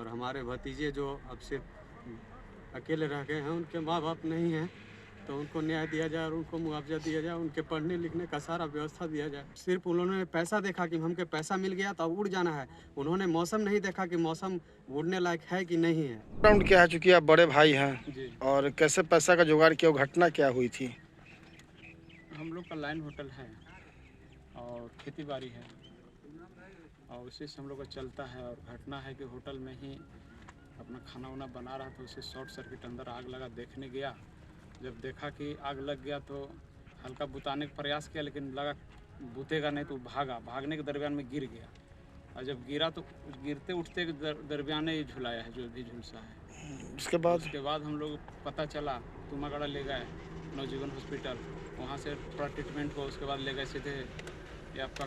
और हमारे भतीजे जो अब सिर्फ अकेले रह गए हैं, उनके माँ बाप नहीं हैं, तो उनको न्याय दिया जाए और उनको मुआवजा दिया जाए, उनके पढ़ने लिखने का सारा व्यवस्था दिया जाए। सिर्फ उन्होंने पैसा देखा कि हमके पैसा मिल गया तो अब उड़ जाना है, उन्होंने मौसम नहीं देखा कि मौसम उड़ने लायक है कि नहीं है। बैकग्राउंड क्या है, चूंकि आप बड़े भाई हैं, जी, और कैसे पैसा का जुगाड़ किया, वो घटना क्या हुई थी? हम लोग का लाइन होटल है और खेती बाड़ी है और उसी से हम लोग का चलता है। और घटना है कि होटल में ही अपना खाना वाना बना रहा था, उसे शॉर्ट सर्किट अंदर आग लगा। देखने गया, जब देखा कि आग लग गया तो हल्का बुताने का प्रयास किया, लेकिन लगा बुतेगा नहीं तो भागा। भागने के दरमियान में गिर गया और जब गिरा तो गिरते उठते के दरमियान ही झुलाया है, जो भी झुलसा है। उसके बाद हम लोग पता चला तुमागड़ा ले गए नवजीवन हॉस्पिटल, वहाँ से थोड़ा ट्रीटमेंट हुआ। उसके बाद ले गए सीधे ये आपका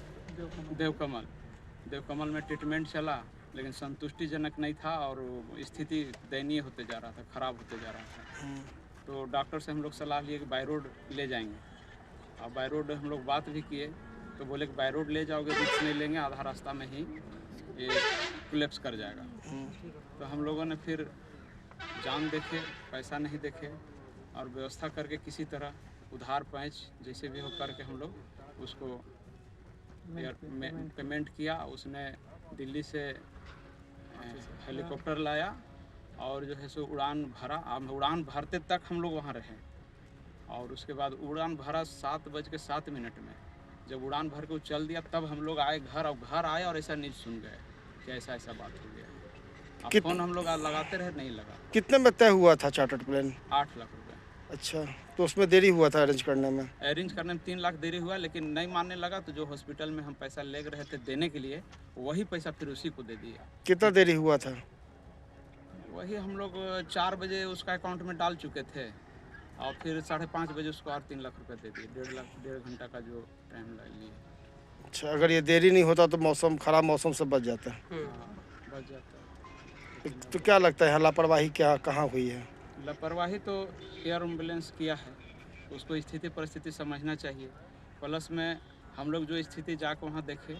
देवकमल में ट्रीटमेंट चला, लेकिन संतुष्टिजनक नहीं था और स्थिति दयनीय होते जा रहा था, ख़राब होते जा रहा था। तो डॉक्टर से हम लोग सलाह लिए कि बाय रोड ले जाएंगे। और बाय रोड हम लोग बात भी किए तो बोले कि बाय रोड ले जाओगे रिस्क नहीं लेंगे, आधा रास्ता में ही ये कोलैप्स कर जाएगा। तो हम लोगों ने फिर जान देखे, पैसा नहीं देखे और व्यवस्था करके किसी तरह उधार पैंच जैसे भी हो करके हम लोग उसको पेमेंट किया। उसने दिल्ली से हेलीकॉप्टर लाया और जो है सो उड़ान भरा। उड़ान भरते तक हम लोग वहाँ रहे और उसके बाद उड़ान भरा 7:07 में। जब उड़ान भर के वो चल दिया तब हम लोग आए घर, और घर आए और ऐसा न्यूज़ सुन गए कि ऐसा ऐसा बात हो गया है। अब फ़ोन हम लोग लगाते रहे, नहीं लगा। कितने में तय हुआ था चार्टर्ड प्लेन? 8 लाख रुपये। अच्छा, तो उसमें देरी हुआ था अरेंज करने में? अरेंज करने में 3 लाख देरी हुआ, लेकिन नहीं मानने लगा तो जो हॉस्पिटल में हम पैसा ले रहे थे देने के लिए, वही पैसा फिर उसी को दे दिया। कितना देरी हुआ था? वही हम लोग 4 बजे उसका अकाउंट में डाल चुके थे और फिर 5:30 बजे उसको और 3 लाख रुपए दे दिए। 1.5 घंटा का जो टाइम लिए। अच्छा, अगर ये देरी नहीं होता तो मौसम खराब मौसम से बच जाता है। हाँ, बच जाता है। तो क्या लगता है लापरवाही क्या कहाँ हुई है? लापरवाही तो एयर एम्बुलेंस किया है, उसको स्थिति परिस्थिति समझना चाहिए। प्लस में हम लोग जो स्थिति जाकर वहाँ देखे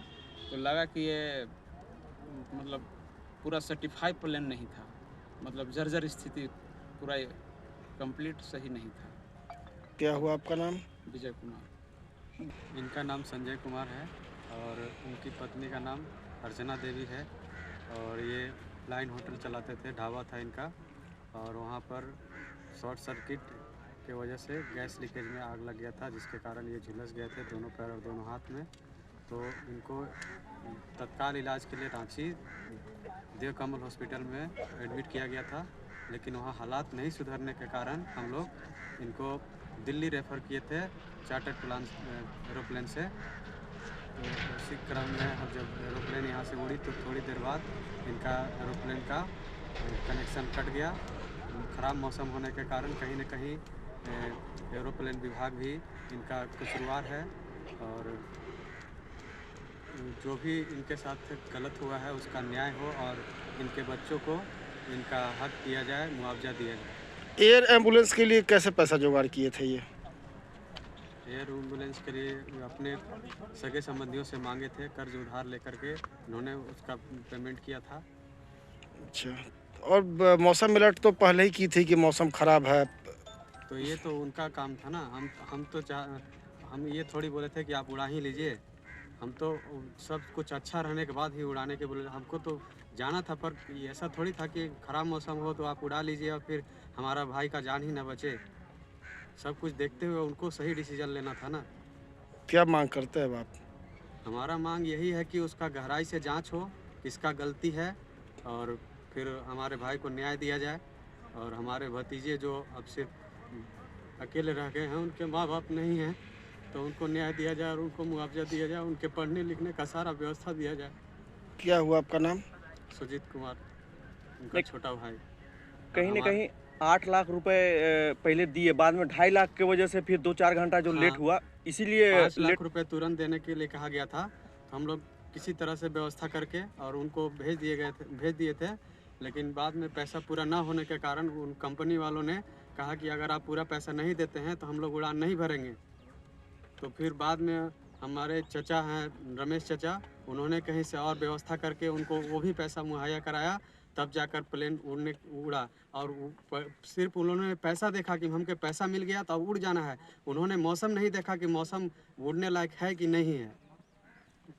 तो लगा कि ये मतलब पूरा सर्टिफाइड प्लेन नहीं था, मतलब जर्जर स्थिति, पूरा कंप्लीट सही नहीं था। क्या हुआ आपका नाम? विजय कुमार। इनका नाम संजय कुमार है और उनकी पत्नी का नाम अर्चना देवी है और ये लाइन होटल चलाते थे, ढाबा था इनका। और वहाँ पर शॉर्ट सर्किट के वजह से गैस लीकेज में आग लग गया था, जिसके कारण ये झुलस गए थे दोनों पैर और दोनों हाथ में। तो इनको तत्काल इलाज के लिए रांची देवकमल हॉस्पिटल में एडमिट किया गया था, लेकिन वहाँ हालात नहीं सुधरने के कारण हम लोग इनको दिल्ली रेफ़र किए थे चार्टर्ड एरोप्लेन से। तो उसी क्रम में अब जब एरोप्लेन यहाँ से उड़ी तो थोड़ी देर बाद इनका एरोप्लेन का कनेक्शन कट गया। ख़राब मौसम होने के कारण कहीं न कहीं एरोप्लेन विभाग भी इनका कसूरवार है और जो भी इनके साथ गलत हुआ है उसका न्याय हो और इनके बच्चों को इनका हक दिया जाए, मुआवजा दिया जाए। एयर एम्बुलेंस के लिए कैसे पैसा जुगाड़ किए थे ये? एयर एम्बुलेंस के लिए अपने सगे संबंधियों से मांगे थे, कर्ज उधार लेकर के उन्होंने उसका पेमेंट किया था। अच्छा, और मौसम अलर्ट तो पहले ही की थी कि मौसम ख़राब है। तो ये तो उनका काम था ना, हम ये थोड़ी बोले थे कि आप उड़ा ही लीजिए। हम तो सब कुछ अच्छा रहने के बाद ही उड़ाने के बोले। हमको तो जाना था, पर ऐसा थोड़ी था कि ख़राब मौसम हो तो आप उड़ा लीजिए और फिर हमारा भाई का जान ही ना बचे। सब कुछ देखते हुए उनको सही डिसीजन लेना था ना। क्या मांग करते हैं अब आप? हमारा मांग यही है कि उसका गहराई से जांच हो, किसका गलती है, और फिर हमारे भाई को न्याय दिया जाए। और हमारे भतीजे जो अब सिर्फ अकेले रह गए हैं, उनके माँ बाप नहीं हैं, तो उनको न्याय दिया जाए और उनको मुआवजा दिया जाए, उनके पढ़ने लिखने का सारा व्यवस्था दिया जाए। क्या हुआ आपका नाम? सुजीत कुमार, उनका छोटा भाई। कहीं न कहीं 8 लाख रुपए पहले दिए, बाद में 2.5 लाख की वजह से फिर 2-4 घंटा जो लेट हुआ, इसीलिए 5 लाख रुपए तुरंत देने के लिए कहा गया था। तो हम लोग किसी तरह से व्यवस्था करके और उनको भेज दिए थे, लेकिन बाद में पैसा पूरा ना होने के कारण उन कंपनी वालों ने कहा कि अगर आप पूरा पैसा नहीं देते हैं तो हम लोग उड़ान नहीं भरेंगे। तो फिर बाद में हमारे चचा हैं रमेश चचा, उन्होंने कहीं से और व्यवस्था करके उनको वो भी पैसा मुहैया कराया। तब जाकर प्लेन उड़ा। और सिर्फ उन्होंने पैसा देखा कि हमके पैसा मिल गया तो अब उड़ जाना है। उन्होंने मौसम नहीं देखा कि मौसम उड़ने लायक है कि नहीं है।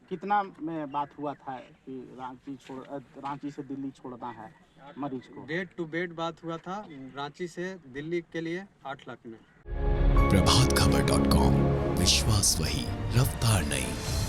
कितना में बात हुआ था कि रांची से दिल्ली छोड़ना है मरीज को? बेड टू बेड बात हुआ था रांची से दिल्ली के लिए 8 लाख में। प्रभातखबर.com, विश्वास वही, रफ्तार नहीं।